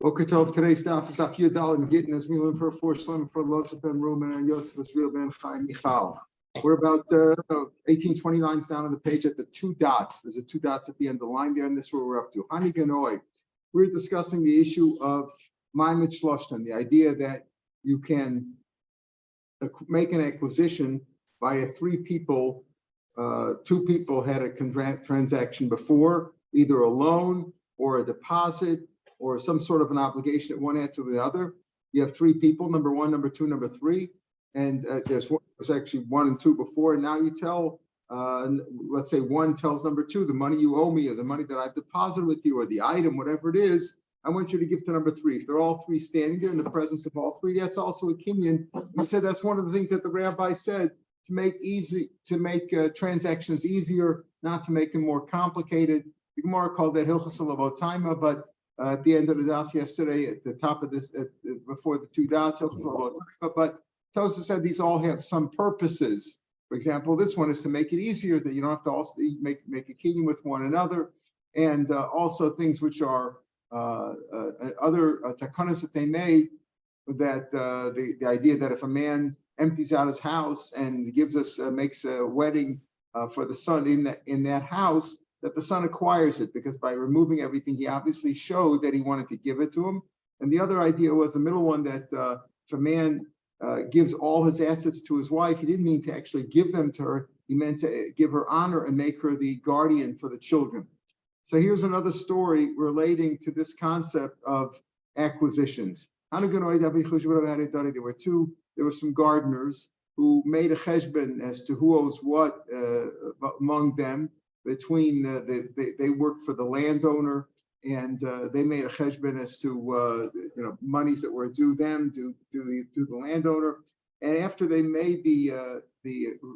Boker Tov. Today's Daf is Daf Yudal and Gitin as we learn for 4 Shlem for Loshe ben Ruben and Yosef Israel ben Chaim Michal. We're about 1820 lines down on the page at the 2 dots. There's a 2 dots at the end of the line there, and this is where we're up to. Hani Ganoi. We're discussing the issue of Maimed Shloshtan, the idea that you can make an acquisition by 3 people. 2 people had a transaction before, either a loan or a deposit or some sort of an obligation that one had to the other. You have 3 people, number 1, number 2, number 3, and there's actually 1 and 2 before. And now you tell, let's say 1 tells number 2, the money you owe me or the money that I've deposited with you or the item, whatever it is, I want you to give to number 3. If they're all 3 standing there in the presence of all 3, that's also a kinyan. We said that's one of the things that the rabbi said to make transactions easier, not to make them more complicated. The Gemara called that Hilchos Lavotaima, but at the end of the daf yesterday, at the top of this, before the 2 dots, but Tosa said these all have some purposes. For example, this one is to make it easier that you don't have to also make a kinyan with one another, and also things which are other takanas that they made. That the idea that if a man empties out his house and makes a wedding for the son in that house, that the son acquires it, because by removing everything, he obviously showed that he wanted to give it to him. And the other idea was the middle one, that if a man gives all his assets to his wife, he didn't mean to actually give them to her. He meant to give her honor and make her the guardian for the children. So here's another story relating to this concept of acquisitions. There were some gardeners who made a cheshbon as to who owes what among them. Between they worked for the landowner, and they made a cheshbon as to monies that were due them, due the landowner. And after they made the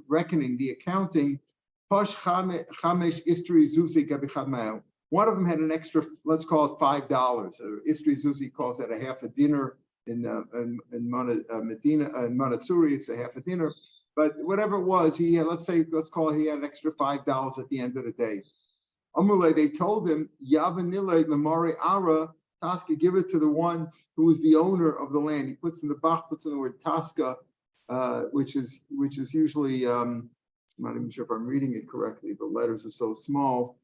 reckoning, the accounting, one of them had an extra, let's call it $5. Istri Zuzi calls that a half a dinner in Medina and Manatsuri. It's a half a dinner. But whatever it was, he had, let's call it, he had an extra $5 at the end of the day. Amule, they told him, Yavanile Lamari Ara, Taska, give it to the one who is the owner of the land. He puts in the word Taska, which is usually, I'm not even sure if I'm reading it correctly, the letters are so small.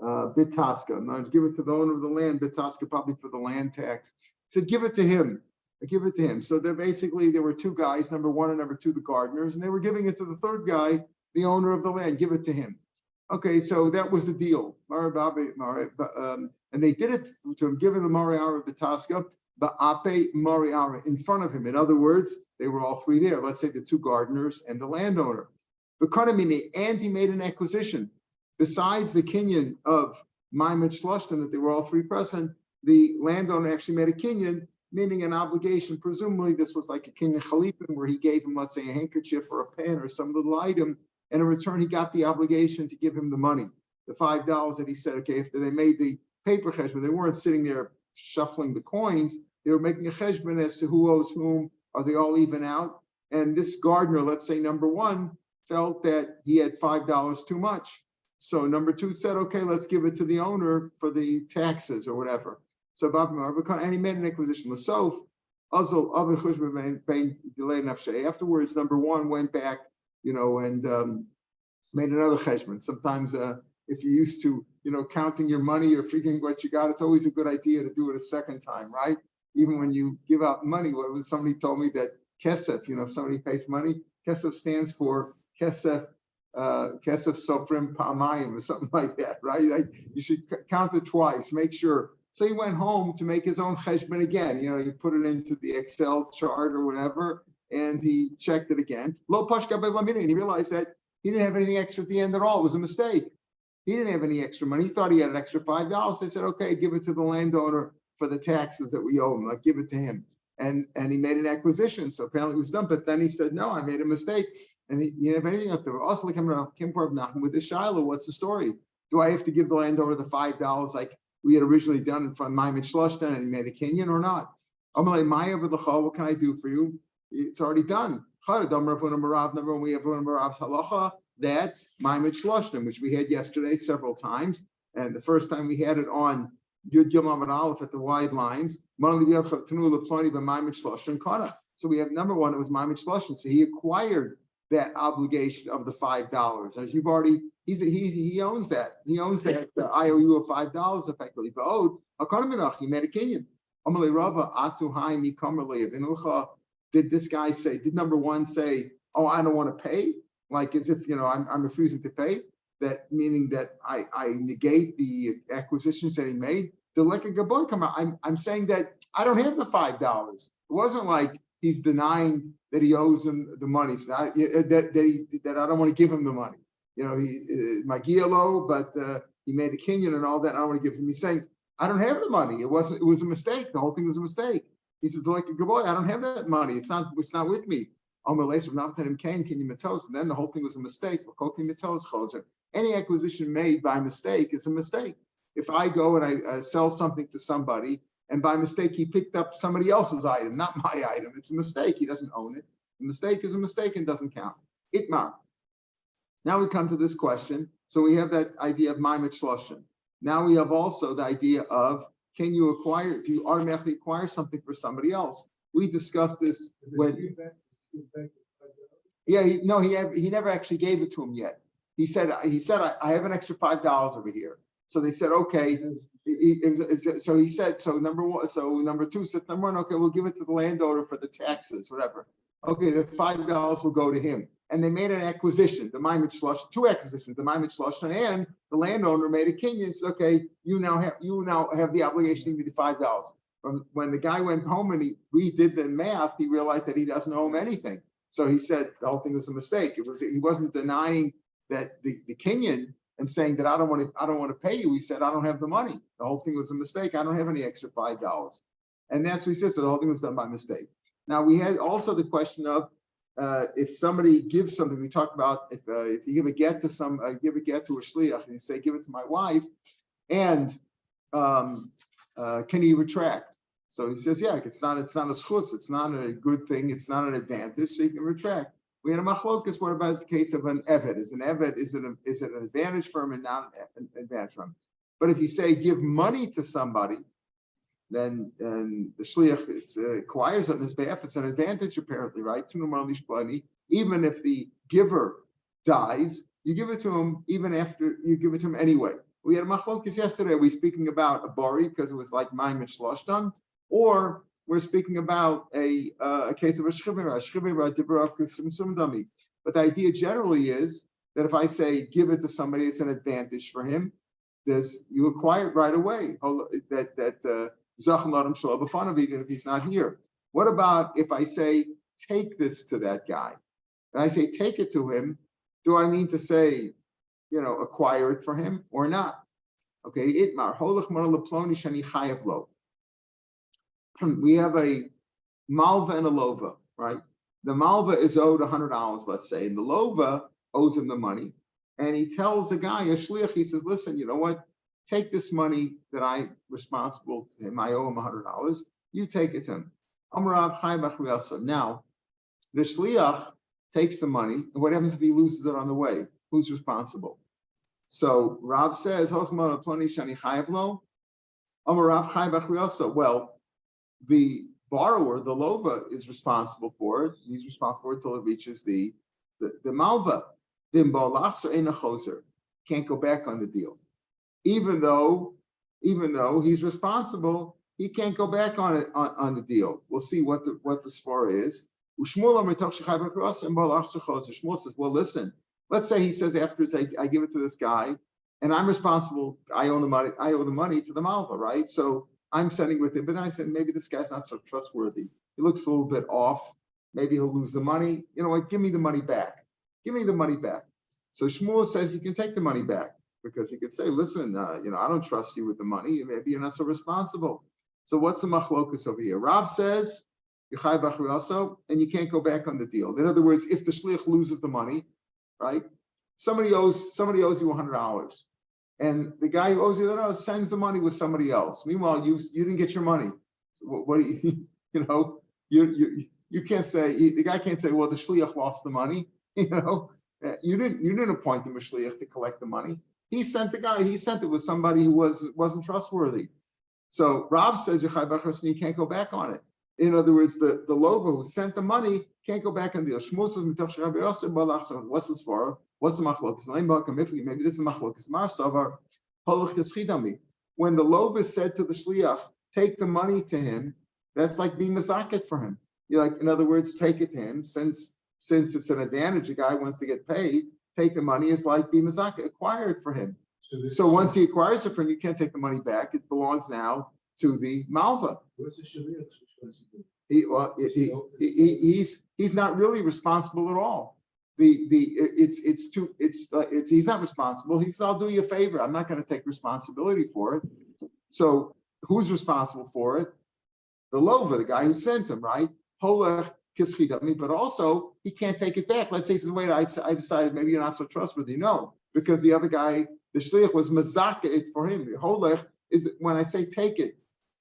Bitaska. Now give it to the owner of the land, Bitaska, probably for the land tax. He said, give it to him. Give it to him. So there were 2 guys, number 1 and number 2, the gardeners, and they were giving it to the 3rd guy, the owner of the land. Give it to him. Okay, so that was the deal. And they did it to him, giving the Mariara Bataska, Ba'ape Mariara, in front of him. In other words, they were all 3 there. Let's say the 2 gardeners and the landowner. And he made an acquisition. Besides the kinyan of Maimed Shloshtan, that they were all 3 present, the landowner actually made a kinyan, meaning an obligation. Presumably this was like a kinyan chalipin, where he gave him, let's say, a handkerchief or a pen or some little item, and in return he got the obligation to give him the money, the $5 that he said, okay, after they made the paper cheshbon, they weren't sitting there shuffling the coins, they were making a cheshbon as to who owes whom, are they all even out? And this gardener, let's say number 1, felt that he had $5 too much. So number 2 said, okay, let's give it to the owner for the taxes or whatever. So and he made an acquisition. Afterwards, number 1 went back, and made another cheshbon. Sometimes if you're used to, counting your money or figuring what you got, it's always a good idea to do it a second time, right? Even when you give out money. Somebody told me that kesef, if somebody pays money, kesef stands for kesef sofrim pa'amayim or something like that, right? You should count it twice, make sure. So he went home to make his own cheshbon again. He put it into the Excel chart or whatever, and he checked it again. Lo pashka be'lamina, and he realized that he didn't have anything extra at the end at all. It was a mistake. He didn't have any extra money. He thought he had an extra $5. They said, okay, give it to the landowner for the taxes that we owe him. Like, give it to him. And he made an acquisition. So apparently it was done. But then he said, no, I made a mistake. And he didn't have anything up there. Also, like with this Shiloh, what's the story? Do I have to give the landowner the $5 like we had originally done in front of Maimed Shloshtan and he made a kinyan or not? What can I do for you? It's already done. Number 1, we have Rav's halacha that Maimed Shloshtan, which we had yesterday several times. And the first time we had it on Yud Yom Amud Aleph at the wide lines. So we have number one, it was Ma'amid Shloshim. So he acquired that obligation of the $5. As you've already, he owns that. He owns that IOU of $5 effectively. But he made a kinyan. Did this guy say, did number one say, oh, I don't want to pay? Like as if, I'm refusing to pay. That meaning that I negate the acquisitions that he made. The Leka Gaboy come out. I'm saying that I don't have the $5. It wasn't like he's denying that he owes him the money. So that I don't want to give him the money. My Gielo, but he made a kinyan and all that. I don't want to give him. He's saying I don't have the money. It was a mistake. The whole thing was a mistake. He says, like a good boy, I don't have that money. It's not with me. And then the whole thing was a mistake. Any acquisition made by mistake is a mistake. If I go and I sell something to somebody, and by mistake he picked up somebody else's item, not my item, it's a mistake. He doesn't own it. The mistake is a mistake and doesn't count. Itmar. Now we come to this question. So we have that idea of Ma'amid Shloshim. Now we have also the idea of, do you automatically acquire something for somebody else? We discussed this when. Yeah, he never actually gave it to him yet. He said, I have an extra $5 over here. So they said, okay. So he said, so number two said, number one, okay, we'll give it to the landowner for the taxes, whatever. Okay, the $5 will go to him. And they made an acquisition, the Ma'amid Shloshim, two acquisitions, the Ma'amid Shloshim, and the landowner made a kinyan. Said, okay, you now have the obligation to give me the $5. When the guy went home and he redid the math, he realized that he doesn't owe him anything. So he said the whole thing was a mistake. He wasn't denying that the kinyan and saying that I don't want to pay you. He said I don't have the money. The whole thing was a mistake. I don't have any extra $5. And that's what he says. So the whole thing was done by mistake. Now we had also the question of if somebody gives something. We talked about if you give a get to give a get to a shliach, and you say give it to my wife, and can he retract? So he says, yeah, it's not a schus, it's not a good thing, it's not an advantage, so you can retract. We had a machlokas. What about the case of an eved? Is it an advantage for him and not an advantage for him? But if you say give money to somebody, then the shliach acquires it on his behalf. It's an advantage apparently, right? Even if the giver dies, you give it to him even after you give it to him anyway. We had a machlokas yesterday. Are we speaking about a bari because it was like Ma'amid Shloshim, or we're speaking about a case of a shchivira dami. But the idea generally is that if I say give it to somebody, it's an advantage for him. You acquire it right away. That even if he's not here. What about if I say take this to that guy? And I say take it to him. Do I mean to say, acquire it for him or not? Okay, itmar holach mar leploni shani chayav lo. We have a malva and a lova, right? The malva is owed $100, let's say, and the lova owes him the money. And he tells the guy, a shliach, he says, listen, you know what? Take this money that I'm responsible to him. I owe him $100. You take it to him. Now, the shliach takes the money, and what happens if he loses it on the way? Who's responsible? So Rav says, well, the borrower, the lova, is responsible for it. He's responsible for it until it reaches the malva. Can't go back on the deal. Even though he's responsible, he can't go back on it on the deal. We'll see what the svara is. Shmuel says, well, listen, let's say he says after I give it to this guy, and I'm responsible, I owe the money to the malva, right? So I'm sending with him, but then I said, maybe this guy's not so trustworthy. He looks a little bit off. Maybe he'll lose the money. You know what? Give me the money back. Give me the money back. So Shmuel says you can take the money back because he could say, listen, I don't trust you with the money. Maybe you're not so responsible. So what's the machlokus over here? Rav says, and you can't go back on the deal. In other words, if the shliach loses the money, right? Somebody owes you $100. And the guy who owes you that sends the money with somebody else. Meanwhile, you didn't get your money. So what do you can't say, the guy can't say, well, the shliach lost the money. You didn't appoint him a shliach to collect the money. He sent it with somebody who wasn't trustworthy. So Rav says you can't go back on it. In other words, the loba who sent the money can't go back on the deal. What's this for? What's the machlokas? Maybe this is machlokas. Marsavar holach k'schidami. When the loba said to the shliach, take the money to him, that's like being mazaket for him. You like, in other words, take it to him. Since it's an advantage, the guy wants to get paid. Take the money is like being mazaket, acquired for him. So once he acquires it from him, you can't take the money back. It belongs now to the malva. What's the shaliach supposed to do? He's not really responsible at all. He's not responsible. He says, I'll do you a favor. I'm not going to take responsibility for it. So who's responsible for it? The lova, the guy who sent him, right? Holech kischidami, but also he can't take it back. Let's say he says, wait, I decided maybe you're not so trustworthy. No, because the other guy, the shliach, was mazaka it for him. The holech is, when I say take it,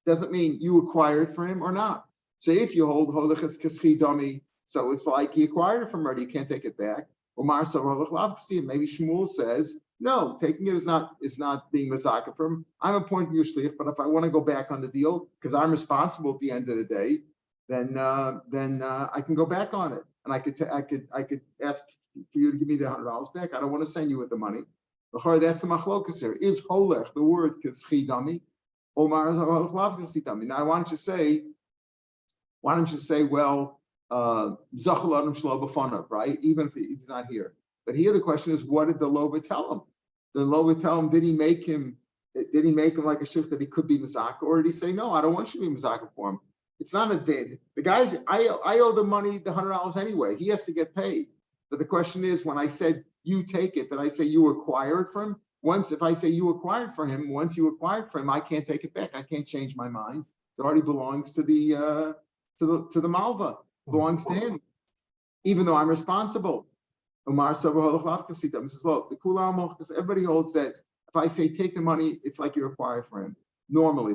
doesn't mean you acquired for him or not. So if you hold holech as kischidami, so it's like he acquired it from already, you can't take it back. Maybe Shmuel says, no, taking it is not being mazaka for him. I'm appointing you shliach, but if I want to go back on the deal because I'm responsible at the end of the day, then I can go back on it, and I could ask for you to give me the $100 back. I don't want to send you with the money. That's the machlokas here. Is holech the word kischidami? Now why don't you say, well, zachal adam shlo b'fanav, right? Even if he's not here. But here the question is, what did the loba tell him? The loba tell him, did he make him like a shift that he could be mizaka, or did he say, no, I don't want you to be mizaka for him? It's not a did. The guy's, I owe the money, the $100 anyway. He has to get paid. But the question is, when I said you take it, did I say you acquired from him? If I say you acquired for him, once you acquired for him, I can't take it back. I can't change my mind. It already belongs to the malva. It belongs to him, even though I'm responsible. Umar says, look, the kulam, because everybody holds that if I say take the money, it's like you acquired for him. Normally,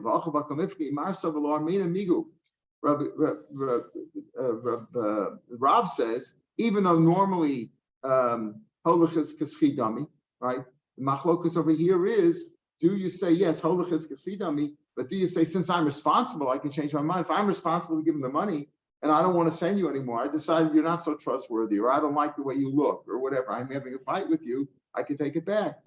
Rav says, even though normally holach is kaschidami, right? The machlokas over here is, do you say yes, holach is kaschidami, but do you say, since I'm responsible, I can change my mind? If I'm responsible to give him the money and I don't want to send you anymore, I decided you're not so trustworthy, or I don't like the way you look, or whatever, I'm having a fight with you, I can take it back.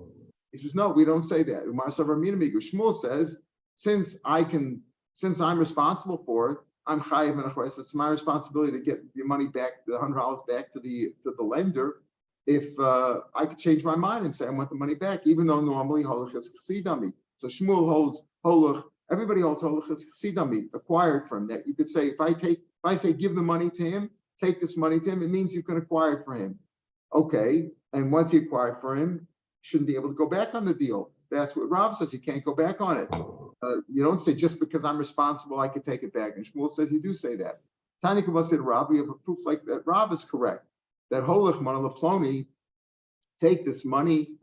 He says, no, we don't say that. Shmuel says, since I'm responsible for it, I'm chayiv and achreis. It's my responsibility to get the money back, the $100 back to the lender. If I could change my mind and say I want the money back, even though normally holach is chsidami. So Shmuel holds holach. Everybody holds holach is chsidami, acquired from that. You could say if I say give the money to him, take this money to him, it means you can acquire it for him. Okay, and once you acquired for him, you shouldn't be able to go back on the deal. That's what Rav says. You can't go back on it. You don't say just because I'm responsible, I can take it back. And Shmuel says you do say that. Tanya Kabbalah said Rav, we have a proof like that. Rav is correct. That holach manalaploni, take this money.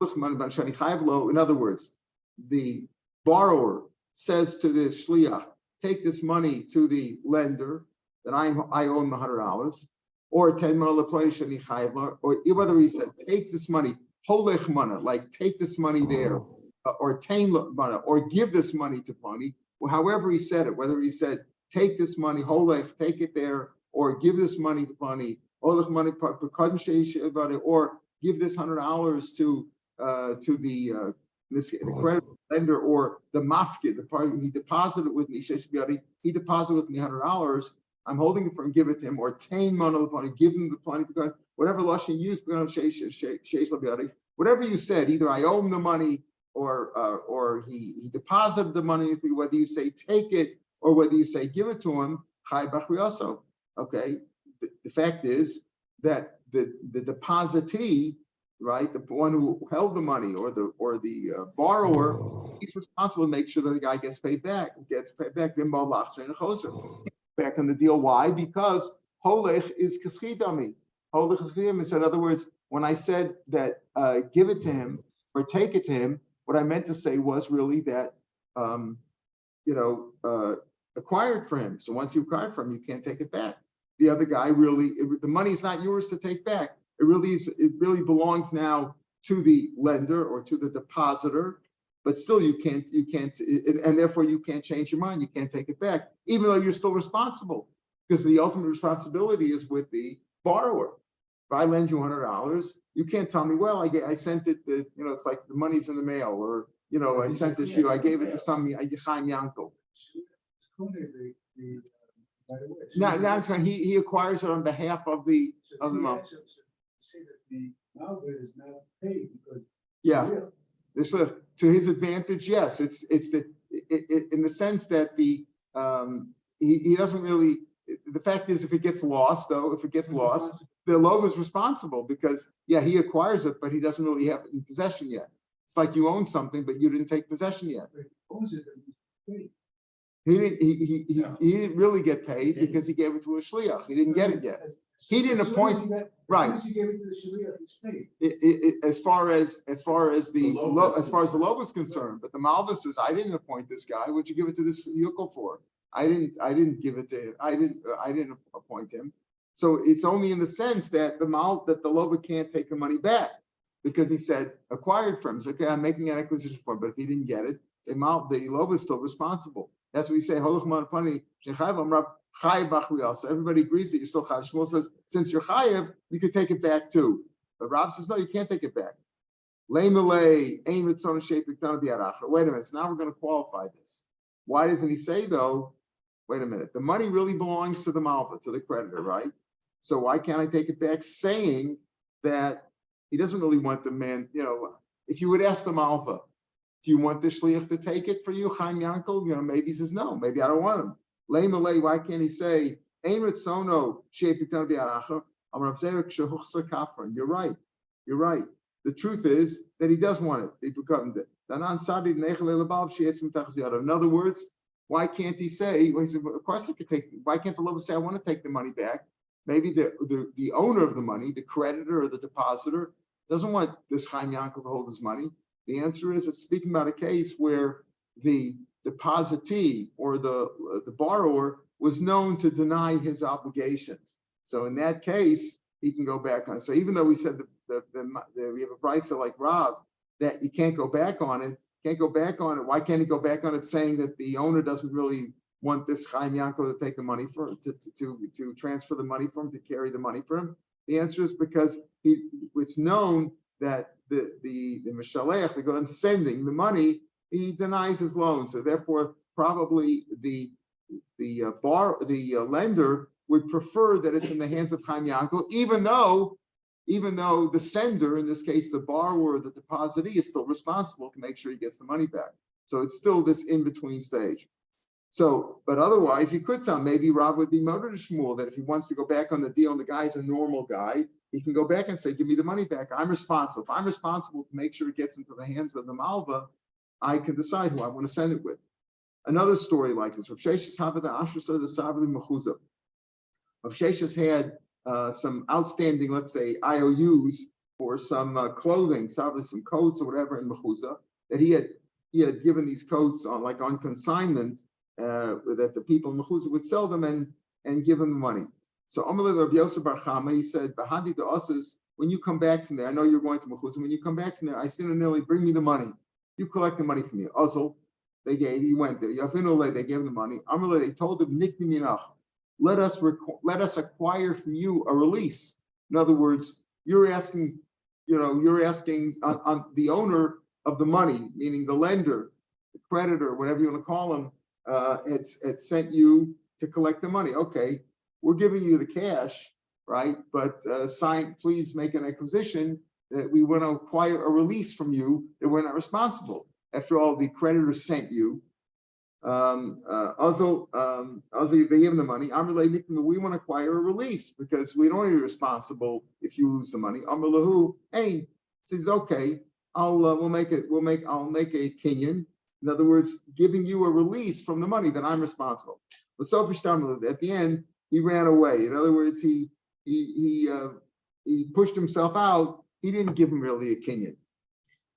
In other words, the borrower says to the shliach, take this money to the lender that I owe him $100, or 10 manalaploni shani chayvlo, or whether he said take this money. Holech mana, like take this money there, or tain mana, or give this money to Plani. Well, however he said it, whether he said take this money, holech, take it there, or give this money to Plani, holech money, or give this $100 to the credit lender, or the mafkid, the party he deposited with me. He deposited with me $100. I'm holding it for him, give it to him, or tain mana Plani, give him the Plani to whatever lashon you used, whatever you said, either I owe him the money or he deposited the money with me, whether you say take it or whether you say give it to him, chai b'chriyaso. Okay, the fact is that the depositee, right, the one who held the money or the borrower, he's responsible to make sure that the guy gets paid back. Back on the deal. Why? Because holech is kaschidami. Holech is kaschidami. So in other words, when I said that give it to him or take it to him, what I meant to say was really that acquired for him. So once you acquired from him, you can't take it back. The other guy the money is not yours to take back. It really belongs now to the lender or to the depositor. but still you can't, and therefore you can't change your mind. You can't take it back, even though you're still responsible, because the ultimate responsibility is with the borrower. If I lend you $100, you can't tell me, well, I sent it, it's like the money's in the mail, or, I sent it to you, I gave it to some Chaim Yankel. Now it's fine. He acquires it on behalf of the mom. Say that the Malva is not paid because to his advantage, yes. It's in the sense that he doesn't really. The fact is, if it gets lost, the loan is responsible because he acquires it, but he doesn't really have it in possession yet. It's like you own something, but you didn't take possession yet. He didn't really get paid because he gave it to a shliach. He didn't get it yet. He didn't appoint. Right. As soon as he gave it to the shliach, he's paid. As far as the loan is concerned, but the Malva says, I didn't appoint this guy. What'd you give it to this vehicle for? I didn't give it to him. I didn't appoint him. So it's only in the sense that the Loba can't take the money back because he said acquired from him. So, okay, I'm making an acquisition for him, but if he didn't get it, the Loba is still responsible. That's what we say. So everybody agrees that you're still chayav. Shmuel says, since you're chayav, you can take it back too. But Rav says, no, you can't take it back. Wait a minute. So now we're going to qualify this. Why doesn't he say though? Wait a minute. The money really belongs to the malva, to the creditor, right? So why can't I take it back? Saying that he doesn't really want the man. If you would ask the malva, do you want the shliach to take it for you, Chaim Yankel? Maybe he says no. Maybe I don't want him. Why can't he say, you're right. You're right. The truth is that he does want it. In other words, why can't he say, of course I could take, why can't the Loba say, I want to take the money back? Maybe the owner of the money, the creditor or the depositor, doesn't want this Chaim Yankel to hold his money. The answer is, it's speaking about a case where the depositee or the borrower was known to deny his obligations. So in that case, he can go back on it. So even though we said that we have a price like Rav, that you can't go back on it, why can't he go back on it saying that the owner doesn't really want this Chaim Yankel to take the money to transfer the money for him, to carry the money for him? The answer is because it's known that the Mishalech, the one sending the money, he denies his loan. So therefore, probably the lender would prefer that it's in the hands of Chaim Yankel, even though the sender, in this case the borrower or the depositee, is still responsible to make sure he gets the money back. So it's still this in-between stage. So, but otherwise, he could tell, maybe Rav would be motor to Shmuel that if he wants to go back on the deal and the guy's a normal guy, he can go back and say, give me the money back. I'm responsible. If I'm responsible to make sure it gets into the hands of the Malva, I can decide who I want to send it with. Another story like this, Rav Shesh's had some outstanding, let's say, IOUs or some clothing, some coats or whatever in Mechuzah, that he had given these coats on consignment, that the people in Mechuzah would sell them and give him the money. So Amalei Rabbi Yosef Bar Chama, he said, Bahadi the Osas, when you come back from there, I know you're going to Mechuzah, when you come back from there, I sin and Nili, bring me the money. You collect the money from me. Ozil, he went there. Yafinole, they gave him the money. Amalei, they told him, Nikni Minach, let us acquire from you a release. In other words, you're asking on the owner of the money, meaning the lender, the creditor, whatever you want to call him, had sent you to collect the money. Okay, we're giving you the cash, right? But please make an acquisition that we want to acquire a release from you that we're not responsible. After all, the creditor sent you. Also, they gave him the money. We want to acquire a release because we don't want to be responsible if you lose the money. Amrlahu, hey, says okay, I'll make a kinyan. In other words, giving you a release from the money that I'm responsible. But so at the end, he ran away. In other words, he pushed himself out. He didn't give him really a kinyan.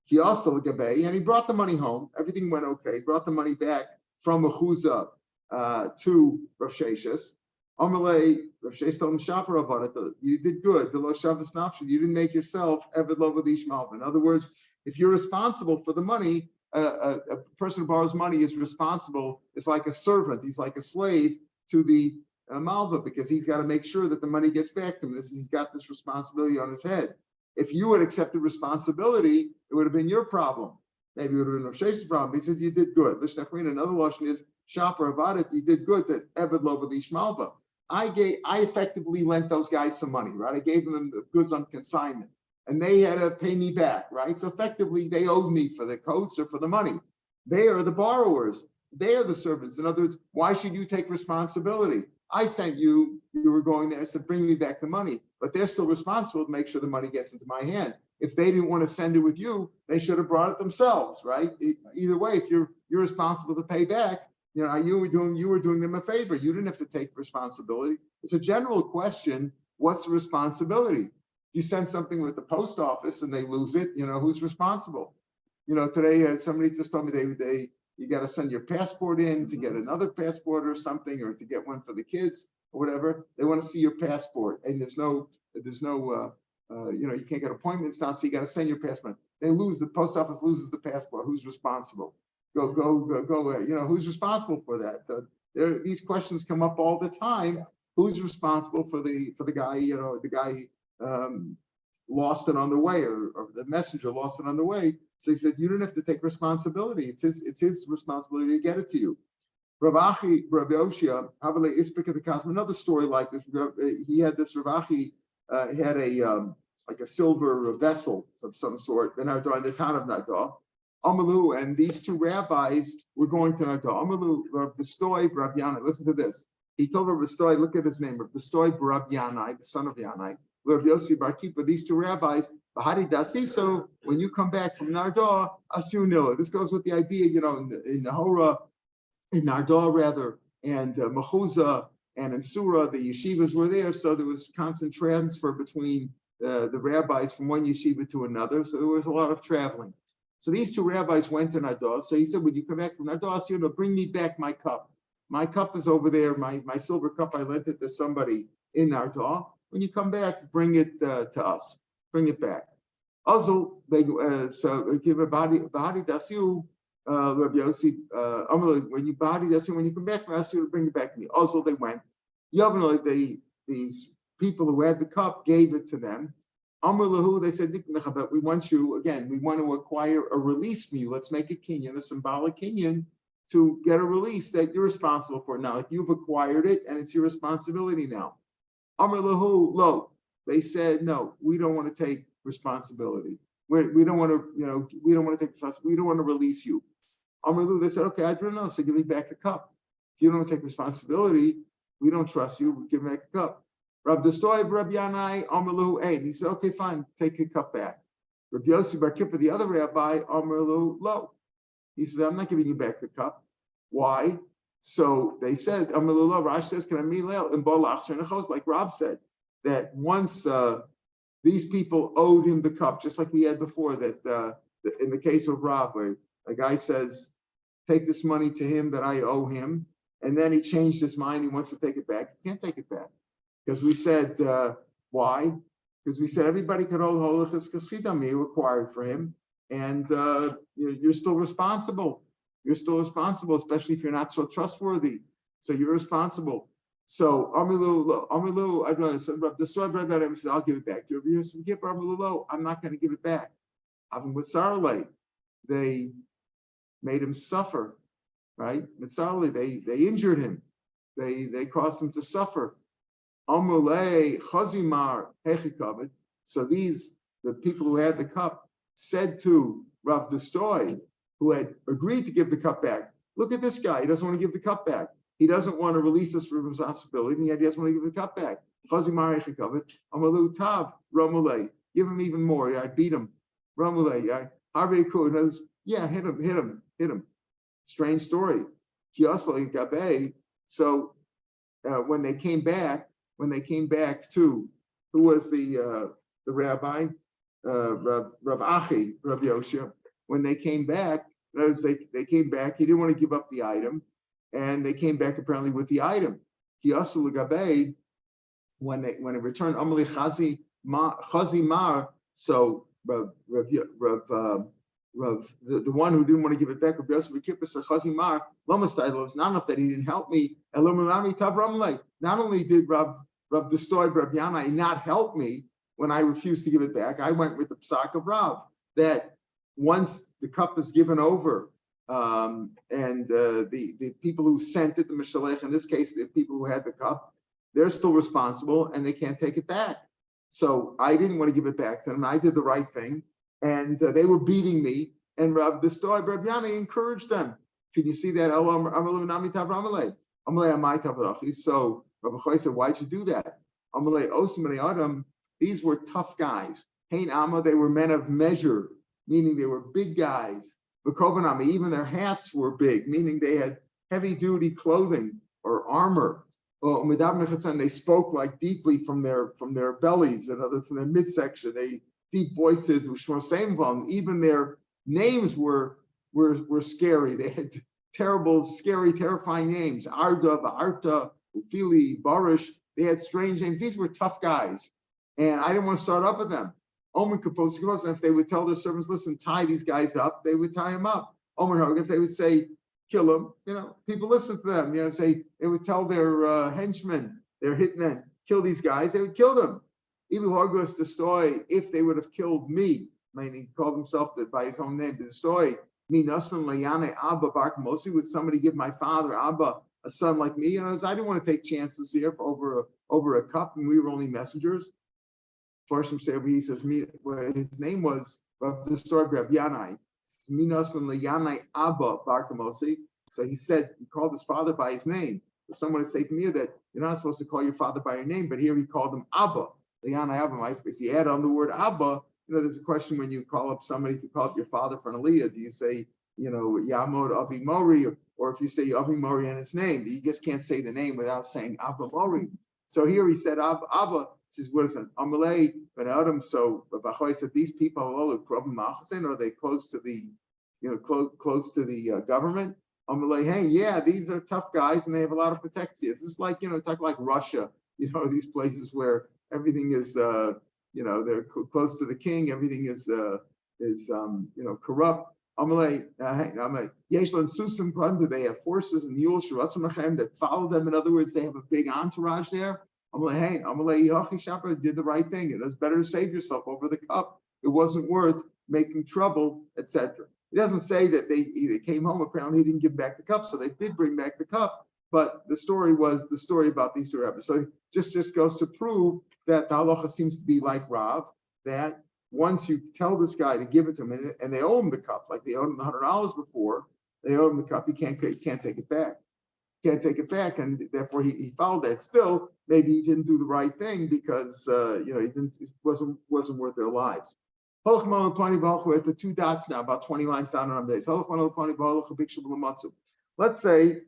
He also and he brought the money home. Everything went okay. Brought the money back from Mechuzah to Rav Shesh's. Amalei, Rav Shesh told him, Shapiro about it. You did good. The lo shavas nafshu. You didn't make yourself eved lo v'lishmal. In other words, if you're responsible for the money, a person who borrows money is responsible, is like a servant. He's like a slave to the malva, because he's got to make sure that the money gets back to him. He's got this responsibility on his head. If you had accepted responsibility, it would have been your problem. Maybe it would have been Rav Sheshes' problem. He says you did good. Another lashon is Shapiro about it. You did good. That Eved lo v'lish malva. I effectively lent those guys some money, right? I gave them the goods on consignment, and they had to pay me back, right? So effectively, they owed me for the coats or for the money. They are the borrowers. They are the servants. In other words, why should you take responsibility? I sent you, you were going there, so bring me back the money, but they're still responsible to make sure the money gets into my hand. If they didn't want to send it with you, they should have brought it themselves, right? Either way, if you're responsible to pay back, you were doing them a favor. You didn't have to take responsibility. It's a general question. What's the responsibility? You send something with the post office and they lose it, who's responsible? Today somebody just told me you got to send your passport in to get another passport or something, or to get one for the kids or whatever. They want to see your passport, and there's no you can't get appointments now, so you got to send your passport. The post office loses the passport. Who's responsible? Go. Who's responsible for that? These questions come up all the time. Who's responsible for the guy? The guy lost it on the way, or the messenger lost it on the way. So he said, you don't have to take responsibility. It's his responsibility to get it to you. Rav Yoshia, another story like this. He had this Rav Achi had a silver vessel of some sort in the town of Nadah. Amalu, and these two rabbis were going to Nadah. Amalu, Rav Destoy, Rav Yanai. Listen to this. He told Rav Destoy, look at his name, Rav Destoy, Rav Yanai, the son of Yanai, Rav Yossi Bar Kippur. These two rabbis. So when you come back from Nardah, Asu Nila. This goes with the idea, in Nahora, in Nardah rather, and Mechuzah and in Surah, the yeshivas were there, so there was constant transfer between the rabbis from one yeshiva to another. So there was a lot of traveling. So these two rabbis went to Nardah. So he said, when you come back from Nardah, Asu, bring me back my cup. My cup is over there. My silver cup, I lent it to somebody in Nardah. When you come back, bring it to us. Bring it back. Also, so give a body dasu, Rabbi Yossi, when you come back from Asu, bring it back to me. Also, they went. These people who had the cup gave it to them. Amrlahu, they said, but we want to acquire a release from you. Let's make a kinyan, a symbolic kinyan, to get a release that you're responsible for. Now, if you've acquired it and it's your responsibility now. Amrlahu, lo. They said, no, we don't want to take responsibility. We don't want to, we don't want to take responsibility. We don't want to release you. Amrulu, they said, okay, I don't know, so give me back the cup. If you don't take responsibility, we don't trust you, we give me back the cup. Rav Destoy, Rav Yanai, Amrulu, hey. He said, okay, fine, take the cup back. Rav Yossi Bar Kippur, the other rabbi, Amrulu, lo. He said, I'm not giving you back the cup. Why? So they said, Amrulu, lo. Rash says, can I mean like Rav said, that once these people owed him the cup, just like we had before, that in the case of Rav, where a guy says, take this money to him that I owe him, and then he changed his mind, he wants to take it back. You can't take it back. Because we said, why? Because we said everybody could hold holichas kaschidami required for him, and you're still responsible. You're still responsible, especially if you're not so trustworthy. So you're responsible. So Amilu, I'd rather say, the story about him said, I'll give it back. I'm not going to give it back. Having with Sarle, they made him suffer, right? Mitzarle, they injured him. They caused him to suffer. Amrulei Chazimar Hechikavit. So the people who had the cup said to Rav Destoy, who had agreed to give the cup back, look at this guy, he doesn't want to give the cup back. He doesn't want to release us from responsibility, and yet he doesn't want to give the cup back. Chazimar Hechikavit. Amalu Tav Ramulei. Give him even more. I beat him. Ramulei. Harvey Ku. Yeah, hit him. Strange story. So when they came back to, who was the rabbi? Rav Achi, Rav Yoshia. When they came back, they came back, he didn't want to give up the item, and they came back apparently with the item. When it returned, Amali Chazi Mar, so Rav the one who didn't want to give it back, Rabbi Yosef Kippur said, Chazimar, Lomastaylo, it's not enough that he didn't help me. Not only did Rav destroy Rav Yanai not help me when I refused to give it back, I went with the psak of Rav that once the cup is given over, and the people who sent it, the Mishalech, in this case, the people who had the cup, they're still responsible and they can't take it back. So I didn't want to give it back to them. I did the right thing, and they were beating me. And Rav destroyed Rav Yanai encouraged them. Can you see that? So Rabbi Choy said, why'd you do that? These were tough guys. They were men of measure, meaning they were big guys. Even their hats were big, meaning they had heavy-duty clothing or armor. They spoke like deeply from their bellies and other from their midsection. They deep voices. Even their names were scary. They had terrible, scary, terrifying names. Arda, Arta, Ufili, Barish. They had strange names. These were tough guys, and I didn't want to start up with them. And if they would tell their servants, listen, tie these guys up, they would tie them up. If they would say, kill them, people listen to them. Say they would tell their henchmen, their hitmen, kill these guys, they would kill them. Even Hargos destroy, if they would have killed me, meaning he called himself by his own name, to destroy me, Nasan Layane Abba Barkamosi, would somebody give my father Abba a son like me? I didn't want to take chances here over a cup, and we were only messengers. Farshim say he says his name was Rav destroyed Rav Yanai. Minasan Layanai Abba Barkamosi. So he called his father by his name. So someone would say to me that you're not supposed to call your father by your name, but here he called him Abba. Layanai Abba. If you add on the word Abba, there's a question when you call up somebody, if you call up your father for an aliyah, do you say, Yamod Avi Mori, or if you say Avi Mori and his name, you just can't say the name without saying Abba Mori. So here he said Abba. Says what is an Amalei Ben Adam. So Rabbi Choy said these people are they close to the close to the government? Amalei, hey, yeah, these are tough guys and they have a lot of protections. It's like talk like Russia, these places where everything is they're close to the king, everything is corrupt. Amalei, Yeshlan Susim Brundu, they have horses and mules that follow them. In other words, they have a big entourage there. Amalei Shapiro did the right thing. It was better to save yourself over the cup. It wasn't worth making trouble, etc. It doesn't say that they came home. Apparently, he didn't give back the cup, so they did bring back the cup. But the story was the story about these two rabbis. So just goes to prove that the halacha seems to be like Rav, that once you tell this guy to give it to him, and they owe him the cup, like they owed him $100 before, they owed him the cup. He can't take it back. Can't take it back, and therefore he followed that. Still, maybe he didn't do the right thing because it wasn't worth their lives. We're at the 2 dots now, about 20 lines down on days. Let's say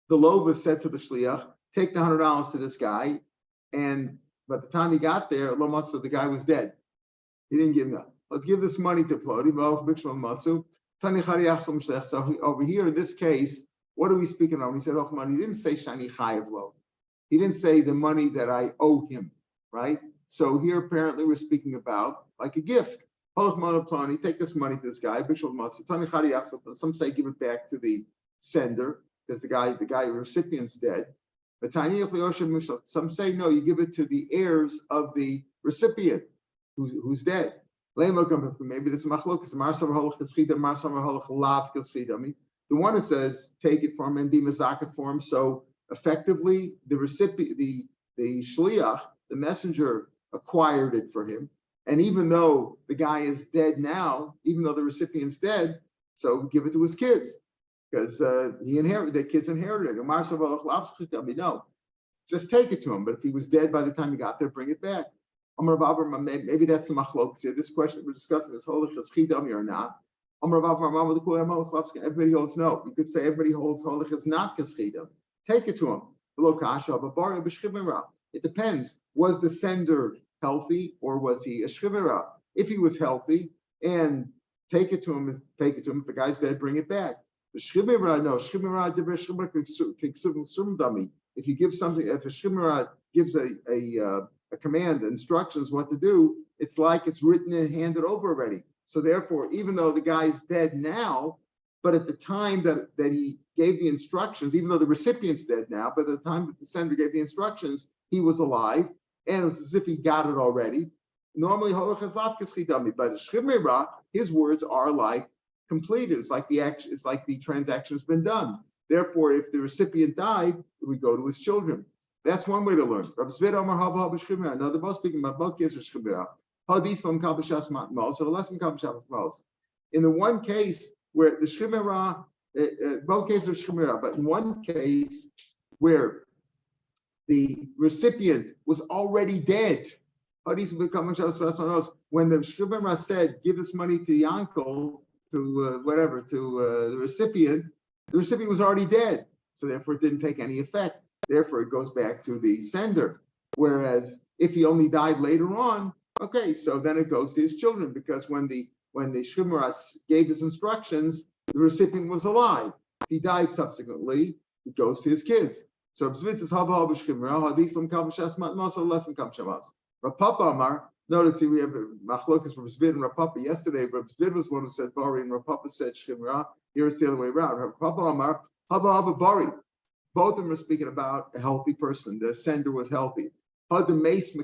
the Lova said to the shliach, take the $100 to this guy, and by the time he got there, the guy was dead. He didn't give him that. Let's give this money to Plodi. So over here in this case, what are we speaking of? He said, he didn't say Shani Chayev Lo. He didn't say the money that I owe him, right? So here apparently we're speaking about like a gift. Take this money to this guy. Some say give it back to the sender because the recipient's dead. Some say no, you give it to the heirs of the recipient who's dead. Maybe this is machlokas. The one who says take it from him and be mazakat for him. So effectively, the recipient, the shliach, the messenger, acquired it for him. And even though the guy is dead now, even though the recipient's dead, so give it to his kids because the kids inherited it. No, just take it to him. But if he was dead by the time he got there, bring it back. Maybe that's the machlokas here. This question we're discussing is holish chidami or not. Everybody holds no. You could say everybody holds holish is not kaschidam. Take it to him. It depends. Was the sender healthy or was he a shchivera? If he was healthy, and take it to him. If the guy's dead, bring it back. The shchivera, no. If you give something, if a shchivera gives a command, instructions, what to do, it's like it's written and handed over already. So therefore, even though the guy's dead now, but at the time that he gave the instructions, even though the recipient's dead now, but at the time that the sender gave the instructions, he was alive, and it was as if he got it already. Normally, but the Shchimera, his words are like completed. It's like the action, it's like the transaction has been done. Therefore, if the recipient died, we go to his children. That's one way to learn. Another both speaking about both cases of Shchimera. In the one case where the Shchimera, both cases are Shchimera, but in one case where the recipient was already dead. When the Shchimera said, give this money to the uncle, to the recipient was already dead. So therefore it didn't take any effect. Therefore it goes back to the sender. Whereas if he only died later on, okay, so then it goes to his children, because when the Shchimera gave his instructions, the recipient was alive. If he died subsequently, it goes to his kids. So Rav Papa Amar, notice here we have machlokas from Zvid and Rav Papa. Yesterday, Rav Zvid was one who said Bari, and Rav Papa said Shchimera. Here it's the other way around. Rav Papa Amar, Haba Bari. Both of them are speaking about a healthy person. The sender was healthy. Here's the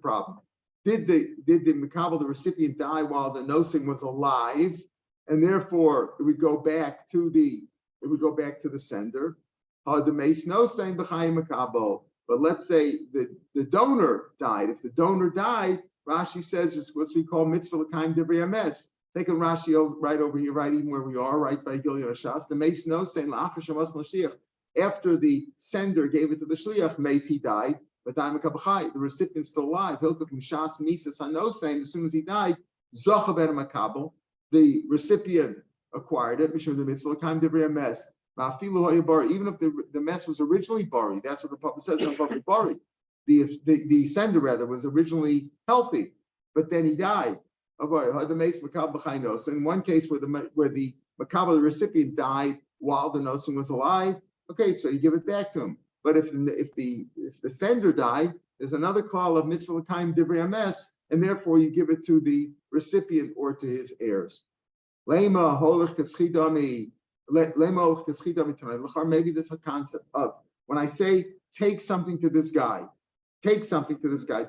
problem. Did the Makabal, the recipient, die while the nosing was alive, and therefore it would go back to the sender. But let's say the donor died. If the donor died, Rashi says it's what we call mitzvah l'kaim divrei emes. Take a Rashi right over here, right even where we are, right by Gilead Shas. The meis nosein la'achar shamas l'shliach. After the sender gave it to the shliach, meis, he died. But the recipient's still alive. Hilkut mishas misas hanosein. As soon as he died, zocha ben makabel. The recipient acquired it. Mishum the mitzvah l'kaim divrei emes. Even if the mess was originally buried, that's what the Papa says. Buried. The sender rather was originally healthy, but then he died. In one case where the makabel, the recipient, died while the nosing was alive, okay, so you give it back to him. But if the sender died, there's another call of mitzvah l'kaim divrei emes, and therefore you give it to the recipient or to his heirs. Lema holach kaschidami. Maybe this is a concept of when I say take something to this guy, does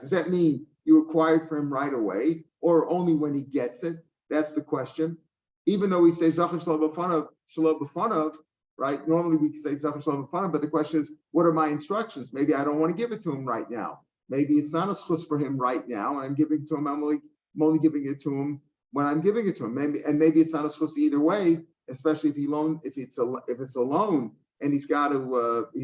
that mean you acquired for him right away or only when he gets it? That's the question. Even though we say Zachar Shalom B'fanav, right? Normally we can say Zachar Shalom B'fanav, but the question is, what are my instructions? Maybe I don't want to give it to him right now. Maybe it's not a schus for him right now, and I'm giving it to him. I'm only giving it to him when I'm giving it to him. Maybe it's not a schus either way. Especially if it's a loan and he's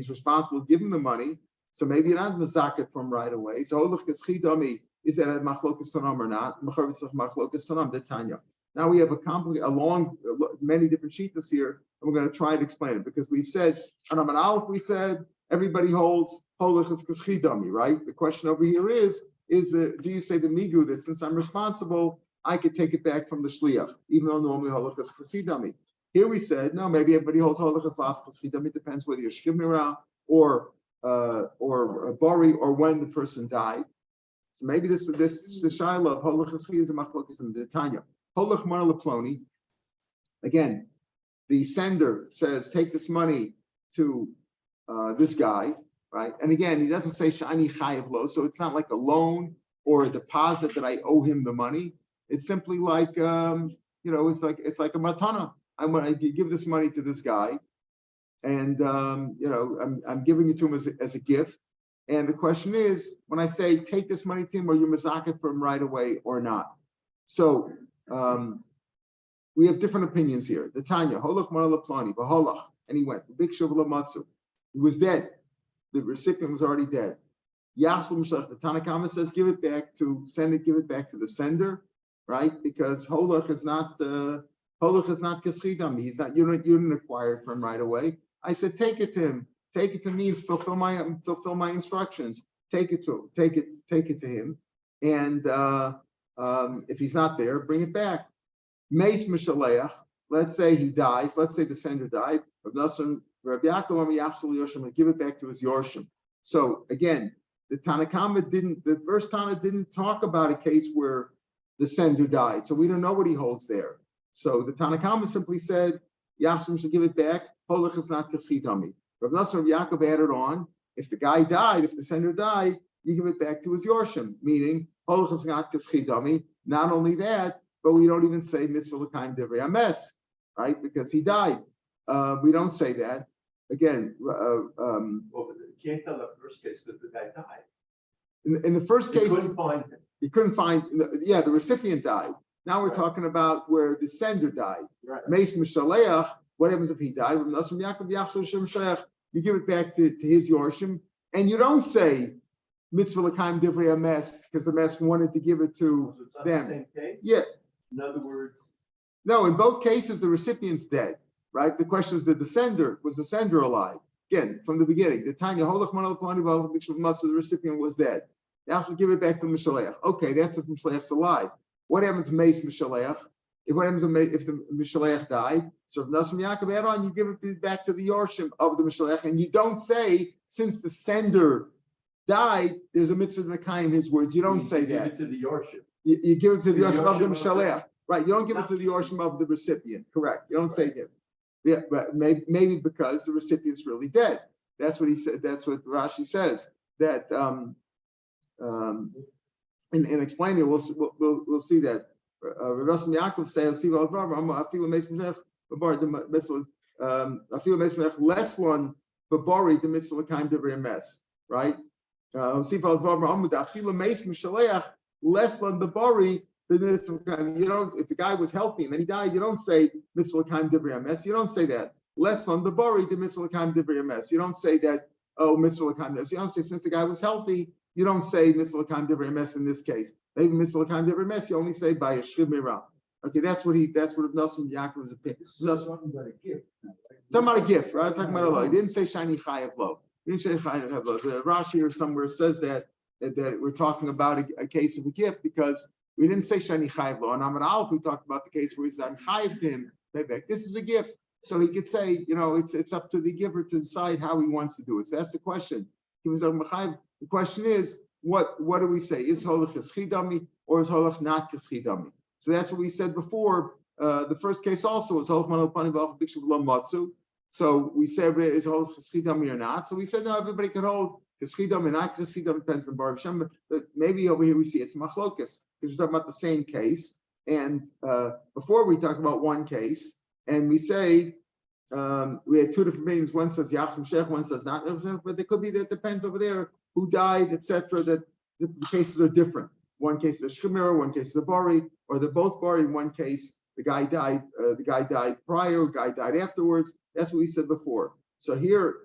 responsible to give him the money, so maybe you're not mazaket from right away. So is that a machlokas tanam or not? Machlokas tanam the Tanya. Now we have many different sheets here, and we're going to try to explain it because we've said on Aman Aleph we said everybody holds holachas kaschidami, right? The question over here is do you say the migu that since I'm responsible, I could take it back from the shliach, even though normally holachas kaschidami. Here we said, no, maybe everybody holds holachas lafkas chidam. It depends whether you're shchimera or bari or when the person died. So maybe this is the shaila of holachas chidam machlokas in the Tanya. Holach mar leploni. Again, the sender says, take this money to this guy, right? And again, he doesn't say shani chayiv lo, so it's not like a loan or a deposit that I owe him the money. It's simply like it's like a matana. I'm going to give this money to this guy, and I'm giving it to him as a gift. And the question is, when I say take this money to him, are you mazaket for him right away or not? So we have different opinions here. The Tanya, holach mar leplani, v'holach, and he went. Big shuv matzu. He was dead. The recipient was already dead. Yachsul Mishach, the Tanakama says, give it back to the sender, right? Because holach is not kaschidam. He's not. You didn't acquire it from right away. I said, take it to him. Take it to me. Fulfill my instructions. Take it to him. And if he's not there, bring it back. Meis Mishaleach. Let's say he dies. Let's say the sender died. Rabbi Yaakov give it back to his yorshim. So again, the first Tana didn't talk about a case where the sender died. So we don't know what he holds there. So the Tanakama simply said, Yachshim should give it back. Holach is not kaschidami. Rav Nasser of Yaakov added on, if the guy died, if the sender died, you give it back to his Yorshim, meaning Holach is not kaschidami. Not only that, but we don't even say mitzvah l'kaim divrei hames, right? Because he died. We don't say that. Again, Well, you can't tell the first case because the guy died. in the first You case, couldn't find him. you couldn't find, the recipient died. Now we're talking about where the sender died. Right. Meis Mishaleach, what happens if he died? You give it back to his Yorshim, and you don't say mitzvah l'kaim divrei hames because the mess wanted to give it to So it's not them. the same case? Yeah, In other words, no, in both cases, the recipient's dead, right? The question is, was the sender alive? Again, from the beginning, the Tanya Holach Manal Kwani Val the recipient was dead. You have to give it back to Mishaleach. Okay, that's if Mishaleach's alive. What happens to Meis Mishaleach? What happens if the Mishaleach died? So if Nasim Yaakov add on, you give it back to the Yorshim of the Mishaleach, and you don't say, since the sender died, there's a mitzvah Mekayim, his words. You don't say give that. it to the Yorship. You give it to the Yorshim of the Yorshim of the- Mishaleach. Right, you don't give it to the Yorshim of the recipient. Correct. You don't say that. Yeah, but maybe because the recipient's really dead. That's what he said. That's what Rashi says. That in explaining it, we'll see that. Rav Yaakov say, less one babari the mitzvah l'kaim divrei hames. Right. Less one babari. You know, if the guy was healthy and then he died, you don't say mitzvah l'kaim divrei hames. You don't say that. Less on the bari the mitzvah l'kaim divrei hames. You don't say that. Oh, mitzvah l'kaim divrei hames. You don't say since the guy was healthy. You don't say mitzvah l'kaim divrei hames in this case. Maybe mitzvah l'kaim divrei hames. You only say by a shchimira. Okay, that's what Rav Nosson Yaakov's opinion. Talking about a gift. Talking about a gift, right? Talking about a law. He didn't say shiny chayav lo. He didn't say chayav lo. The Rashi or somewhere says that we're talking about a case of a gift because we didn't say shani chayiv lo. And Amar Aleph, we talked about the case where he's I'm chayiv to him. This is a gift, so he could say, you know, it's up to the giver to decide how he wants to do it. So that's the question. He was the question is, what do we say? Is holach kaschidami or is holach not kaschidami? So that's what we said before. The first case also was holach manal pani v'alach b'kshav lo matzu. So we said is holach kaschidami or not? So we said no, everybody can hold. Kaschidam and not kaschidam depends on Baruch Shem, but maybe over here we see it's machlokas because we're talking about the same case. And before we talk about one case, and we say we had two different meanings. One says Yachim Shech, one says not, but it could be that it depends over there who died, etc. That the cases are different. One case is a Shemira, one case is a Bari, or they're both Bari. In one case, the guy died prior, the guy died afterwards. That's what we said before. So here.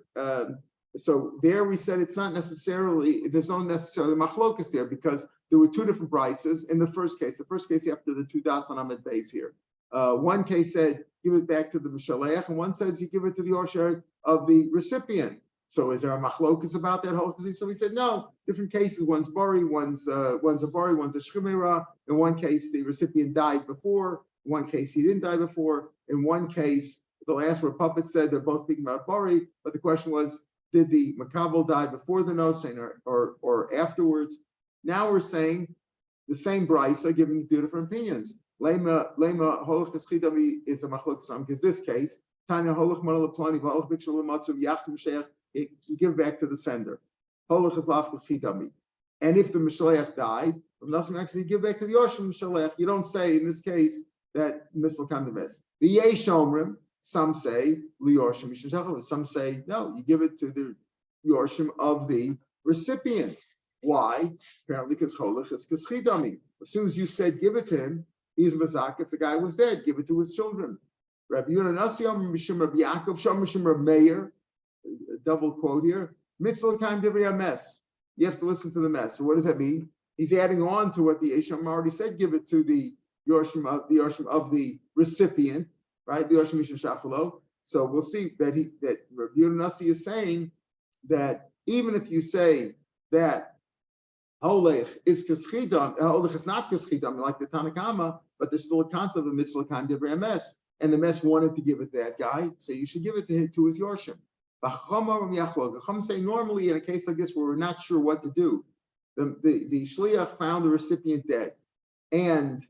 So there we said it's not necessarily, there's no necessarily machlokas there because there were two different prices in the first case. The first case after the 2 dots on Ahmed base here. One case said give it back to the Mishaleach, and one says you give it to the Osher of the recipient. So is there a machlokas about that whole thing? So we said no, different cases. One's Bari, one's a Bari, one's a Shchimera. In one case, the recipient died before. In one case, he didn't die before. In one case, the last where Puppet said they're both speaking about Bari, but the question was, did the makabel die before the nosein or afterwards? Now we're saying the same brisa giving two different opinions. Lema holach kaschidami is a machlok sam because this case tanya holach manal plani v'holach bikshul lematzu yachsim sheich you give back to the sender. Holach is laf kaschidami, and if the mishaleach died, from nothing actually give back to the yoshim mishaleach. You don't say in this case that misl kam demes. The yesh omrim. Some say liyorshim, some say no, you give it to the yorshim of the recipient. Why? Apparently because cholach is kaschidami. As soon as you said give it to him, he's mazak. If the guy was dead, give it to his children. Rabbi Yonah Nasiyam Mishum Rabbi Yaakov Sham Mishum Rabbi Meir. Double quote here. Mitzvah kind divrei mess. You have to listen to the mess. So what does that mean? He's adding on to what the Esham already said. Give it to the yorshim of the recipient. Right, the Yoshim Mishin Shachalo. So we'll see that Rabbi Yonah Nasi is saying that even if you say that Holech is kaschidam, Holech is not kaschidam like the Tanakama, but there's still a concept of mitzvah kan divrei mes, and the mes wanted to give it to that guy, so you should give it to his Yorshim. Chacham say normally in a case like this where we're not sure what to do, the shliach found the recipient dead. and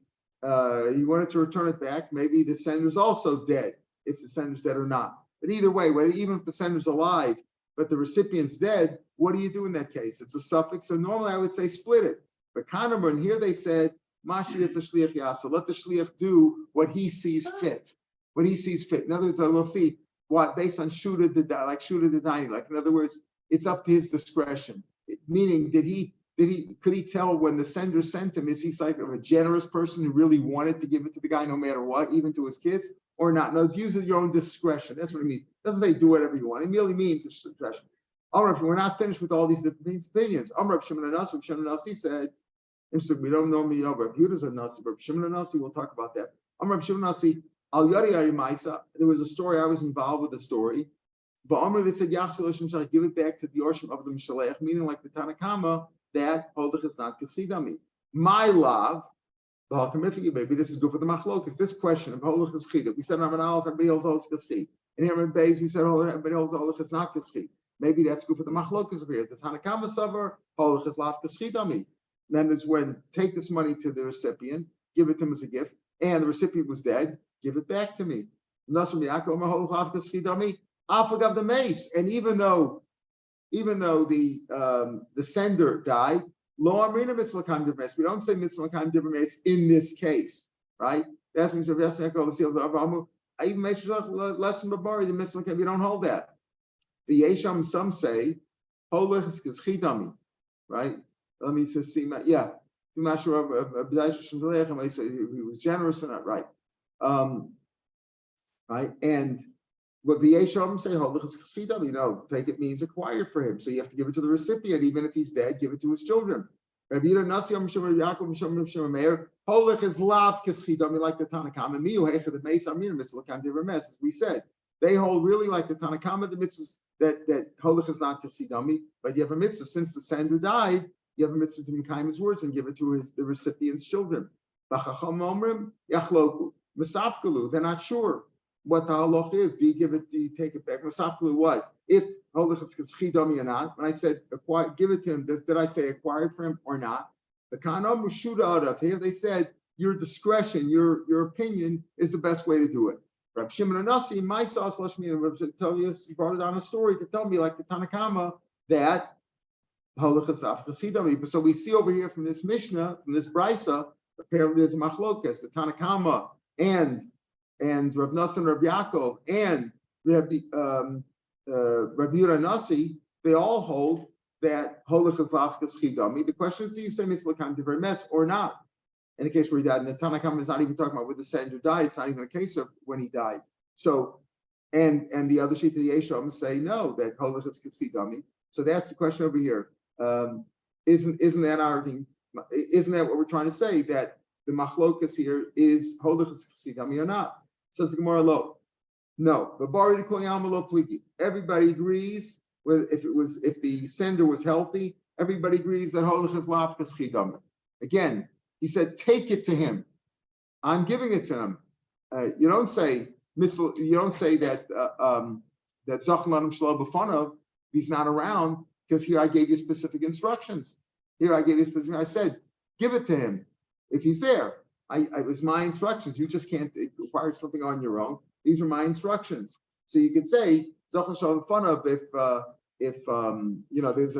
he wanted to return it back, maybe the sender's also dead, if the sender's dead or not. But either way, even if the sender's alive, but the recipient's dead, what do you do in that case? It's a suffix, so normally I would say split it. But Kahneman, here they said, Mashi is a shliach yasa. Let the shliach do what he sees fit. What he sees fit. In other words, we'll see what based on shuda the dining. Like in other words, it's up to his discretion. Meaning, could he tell when the sender sent him? Is he like a generous person who really wanted to give it to the guy no matter what, even to his kids, or not? No, it's using your own discretion. That's what it means. It doesn't say do whatever you want. It merely means discretion. We're not finished with all these different opinions. Rav Shimon Nasi said, we don't normally know Rav Yehuda's a Nasi, Rav Shimon Nasi, we'll talk about that. Rav Shimon Nasi, Al Yari Maisa. There was a story, I was involved with the story. But they said, give it back to the Yorshim of the Mishalech, meaning like the Tanakama, that Holdach is not Kesidami. My love, maybe this is good for the Machlokas. This question of Holdach is Chida. We said Raman Aleph, everybody else Holdach is Kesid. And here in Beis, we said everybody else Holdach is not Kesid. Maybe that's good for the Machlokas over here. The Tanakama Savar, Holdach is Lav Kesidami. Then is when take this money to the recipient, give it to him as a gift, and the recipient was dead, give it back to me. Afagav the mace, and even though the sender died, lo amrina mitzvah kaim divres. We don't say mitzvah kaim divres in this case, right? That's means even lesson babari the mitzvah kaim. We don't hold that. The yesham, some say holach is chidami, right? Let me just see. Yeah, he was generous or not, right? Right, and what the Yesham say, take it means acquired for him. So you have to give it to the recipient, even if he's dead, give it to his children. Rabbi Yehuda Nasi Holech is lav keschidami, like the Tanakama. As we said, they hold really like the Tanakama, the mitzvahs that Holech is not keschidami, but you have a mitzvah. Since the sender died, you have a mitzvah to Mekayim his words and give it to the recipient's children. They're not sure what the halach is. Do you take it back? Masafkalu, what? If Holech is chidami or not? When I said acquired, give it to him, did I say acquired for him or not? The Kanam was shoot out of here. They said your discretion, your opinion is the best way to do it. Rav Shimon Nasi, my sauce, tell you, you brought it on a story to tell me, like the Tanakama, that Holech is chidami. So we see over here from this Mishnah, from this Brisa, apparently there's a machlokas, the Tanakama and Rav Nassan, Rav Yaakov, and Rav Yehuda Nasi, they all hold that Holech is lafkas chidami. The question is, do you say mitzvah divrei mes or not? In the case where he died, and the Tanakama is not even talking about when the sender died. It's not even a case of when he died. So, and the other sheet of the Yesham say no, that Holech is chidami. So that's the question over here. Isn't that our thing? Isn't that what we're trying to say, that the machlokas here is Holech is chidami or not? Says the Gemara lo. No. Everybody agrees with if the sender was healthy, everybody agrees that Holech is lafkas chidam. Again, he said, take it to him. I'm giving it to him. You don't say that that Zachlanim Shlo B'fanav, he's not around, because here I gave you specific instructions. I said, give it to him if he's there. It was my instructions. You just can't acquire something on your own. These are my instructions. So you could say, if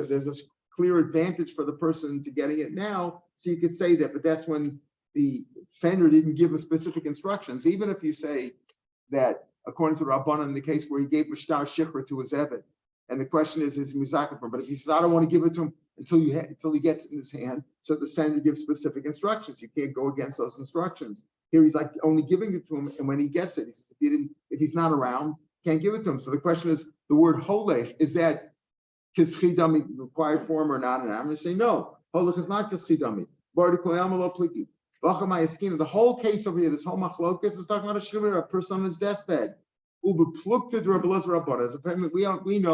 there's a clear advantage for the person to getting it now, so you could say that. But that's when the sender didn't give him specific instructions. Even if you say that, according to Rabbanan, in the case where he gave Mishtar Shikra to his Eved, and the question is Mizakafim. But if he says, I don't want to give it to him until he gets it in his hand, so the sender gives specific instructions. You can't go against those instructions. Here he's like only giving it to him, and when he gets it, he says, if he's not around, can't give it to him. So the question is, the word holech, is that kischidami required form or not? And I'm going to say no. Holech is not kischidami. The whole case over here, this whole machlokas is talking about a shrimmer, a person on his deathbed. We know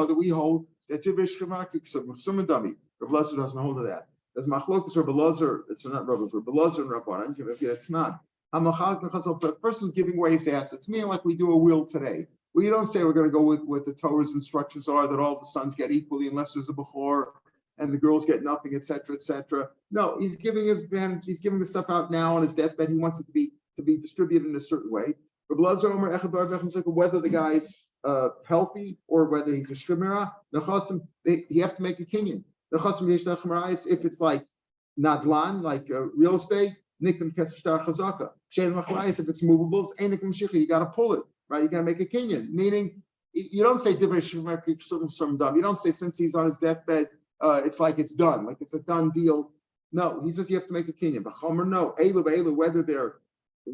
that we hold that Tivish Sumadami. Rav Lezer doesn't hold to that. There's machlokas Rav Lezer, it's not Rav Lezer, Rav Lezer and Rabbanan. It's not. A person's giving away his assets, meaning like we do a will today. We don't say we're going to go with what the Torah's instructions are, that all the sons get equally unless there's a bechor, and the girls get nothing, etc., etc. No, he's giving the stuff out now on his deathbed. He wants it to be distributed in a certain way. Whether the guy's healthy or whether he's a shrimera, you have to make a kinyan. If it's like nadlan, like real estate, nikam kesef chazaka. If it's movables, you got to pull it, right? You got to make a kinyan, meaning you don't say you don't say since he's on his deathbed, it's like it's done, like it's a done deal. No, he says you have to make a kinyan. But chomer, no, whether they're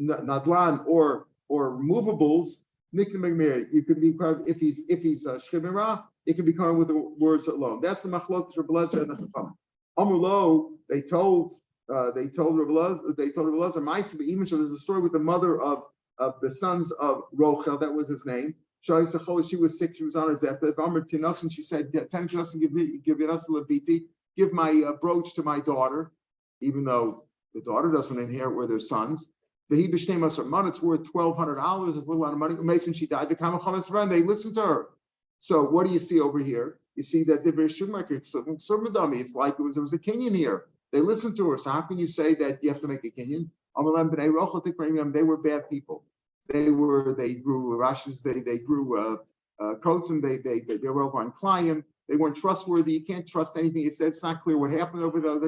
nadlan or movables, you could be if he's shrimera, it can be covered with the words alone. That's the machlokes Rav Eliezer and the Chacham. Amrulo, they told Rav Eliezer, there's a story with the mother of the sons of Rochel, that was his name. She was sick, she was on her deathbed. And she said, give my brooch to my daughter, even though the daughter doesn't inherit where their sons. It's worth $1,200. It's worth a lot of money. Mason, she died. They listened to her. So what do you see over here? You see that it's like there was a kinyan here. They listened to her. So how can you say that you have to make a kinyan? They were bad people. They grew rashes. They grew coats, and they were over on Klayim. They weren't trustworthy. You can't trust anything. He said it's not clear what happened over there.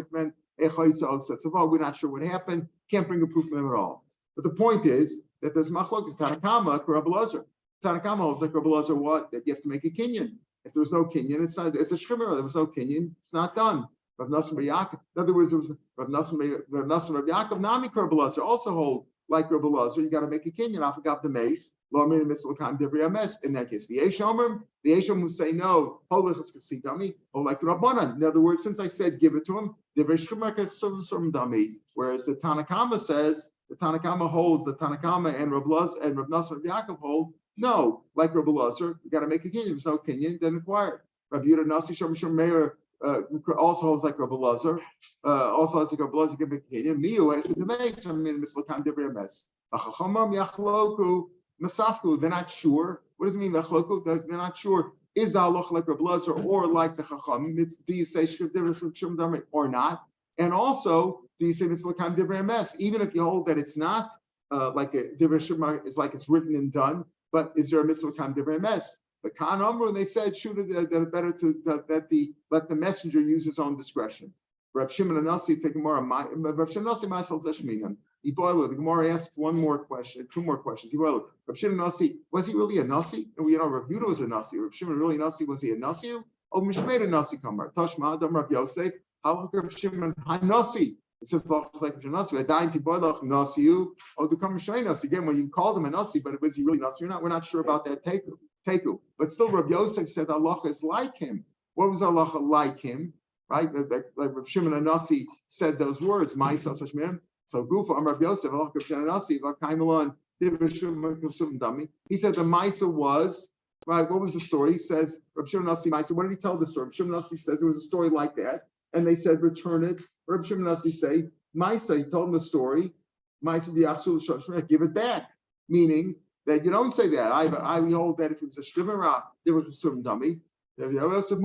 We're not sure what happened. Can't bring a proof from them at all. But the point is that there's machlokes Tanakama, Rav Eliezer. Tanakama holds like Rav Eliezer what? That you have to make a kinyan. If there's no kinyan, it's not. It's a shrimmer. There was no kinyan. It's not done. Rav Nassim Bar Yaakov. In other words, there was Rav Nassim Bar Yaakov. Nami Rav Eliezer also hold like Rav Eliezer. You got to make a kinyan. I forgot the mace. In that case, the Yeshom who say no, hold like the Rabbanan. In other words, since I said give it to him, whereas the Tanakama says, the Tanakama holds, the Tanakama and Rav Eliezer and Rav Nassim Bar Yaakov hold, no, like Rav Eliezer, you got to make a kinyan. There's no kinyan, then acquired. Rav Yehuda Nasi Shom Meir also holds like Rav Eliezer, also has like Rav Eliezer, you can make a kinyan. Miu, the mace, Mislakam Devrei Mes. Achachamam Yachloku. Masafku, they're not sure. What does it mean? They're not sure. Is Allah like Rav Eliezer or like the Chacham? Do you say Shkif Divrei or not? And also, do you say Mitzvah Divrei Mes? Even if you hold that it's not like a Divrei Shemar, it's like it's written and done, but is there a Mitzvah Divrei Mes? But Khan Amru, and they said, shoot it better let the messenger use his own discretion. Rav Shimon Anasi, take more. Rav Shimon Anasi, myself Zeshminim. The Gemara asked two more questions. Rav Shimon Nasi, was he really a Nasi? And Rav Yehuda was a Nasi. Rav Shimon really Nasi? Was he a Nasi? Oh, Mishmei a Nasi Kamar. Tashma Adam Rav Yosef. Halach Rav Shimon Hanasi. It says like Rav Shimon Nasi. Adayin Tiboilach Nasiu. Oh, the Kamar Shmei Nasi. Again, when you called him a Nasi, but was he really Nasi or not? We're not sure about that. Teku. But still, Rav Yosef said Allah is like him. What was Allah like him? Right? Like Rav Shimon Nasi said those words. Ma'isa Sashmim. So Gufa Amar Yosef, he said the Maisa was, right, what was the story? He says, Rav Shimon Nasi Maisa, what did he tell the story? Rav Shimon Nasi says there was a story like that, and they said, return it. Rav Shimon Nasi say, Maisa, he told him the story, Maisa give it back. Meaning that you don't say that. I hold that if it was a Shivara, there was a certain dummy. Rav Yosef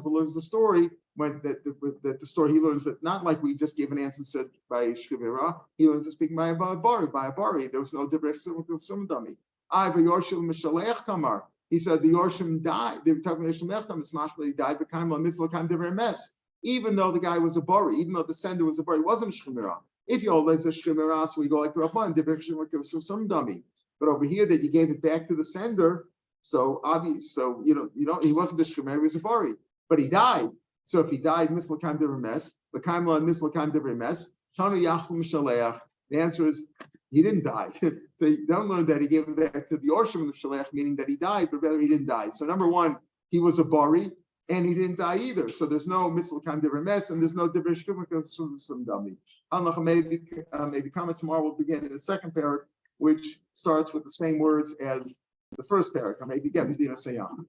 learns the story when that the story he learns that not like we just gave an answer said by Shkivera, he learns to speak by a bari. There was no difference with some dummy. Kamar. He said the Yorshim died. They were talking about the he died, became a mitzvah kind of mess. Even though the guy was a bari, even though the sender was a bari, it wasn't Shkivera. If you hold as a Shkivera, so we go like the Rabban, different some dummy. But over here that you gave it back to the sender. So obvious, so he wasn't a shemar, he was a bari, but he died. So if he died, mislakam divrei mes, l'kaim mislakam divrei mes, tanu yachlu mishaleach. The answer is he didn't die. They don't learn that he gave it back to the orshim of the shaleach, meaning that he died, but rather he didn't die. So number one, he was a bari, and he didn't die either. So there's no mislakam divrei mes, and there's no divrei shkivuk some dummy. Maybe comment tomorrow. We'll begin in the second parak, which starts with the same words as the first parak. Maybe get Medina Sayam.